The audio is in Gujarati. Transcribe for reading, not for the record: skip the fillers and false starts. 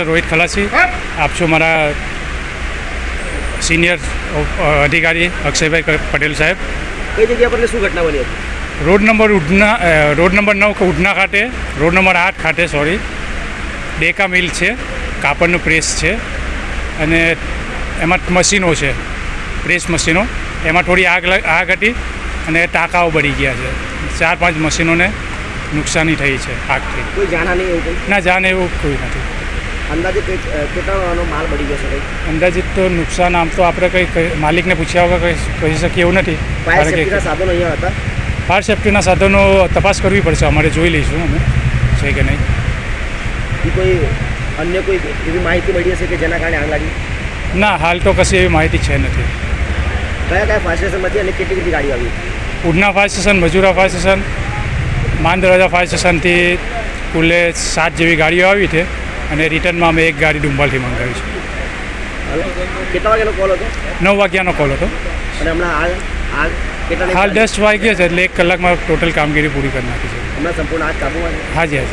રોહિત ખલાસી, આપ છો મારા સિનિયર અધિકારી અક્ષયભાઈ પટેલ સાહેબ. કઈ જગ્યા પર શું ઘટના બની હતી? રોડ નંબર 9 ઉધના ખાતે, રોડ નંબર 8 ખાતે ડેકા મિલ છે, કાપડનું પ્રેસ છે અને એમાં મશીનો છે, પ્રેસ મશીનો. એમાં થોડી આગ હતી અને ટાંકાઓ બળી ગયા છે. 4-5 મશીનોને નુકસાની થઈ છે આગથી. કોઈ જાનહાનિ એવું કંઈ? ના, જાન એવું કોઈ નથી. અંદાજે કેટલાનો માલ બળી ગયો છે? અંદાજિત તો નુકસાન આમ તો આપણે કંઈ માલિકને પૂછ્યા વગર કહી શકીએ એવું નથી. ફાયર સેફ્ટીના સાધનો અહીંયા હતા? ફાયર સેફ્ટીના સાધનો તપાસ કરવી પડશે, અમારે જોઈ લઈશું અમે છે કે નહીં. કોઈ અન્ય કોઈ એવી માહિતી મળી હશે કે જેના કારણે આગ લાગી? ના, હાલ તો કશી એવી માહિતી છે નથી. કયા ફાયર સ્ટેશનમાંથી અને કેટલી ગાડીઓ આવી? Udhna fire station, Majura fire station, Mandarwaja fire સ્ટેશનથી કુલે 7 જેવી ગાડીઓ આવી છે અને રિટર્નમાં અમે 1 ગાડી ડુંબાલથી મંગાવી છે. કેટલા વાગ્યાનો કોલ હતો? 9 વાગ્યાનો કોલ હતો અને હમણાં આગ કેટલા? હાલ 10 વાગ્યા છે, એટલે 1 કલાકમાં ટોટલ કામગીરી પૂરી કરી નાખી છે. હમણાં સંપૂર્ણ આગ કાબૂમાં છે? હાજી.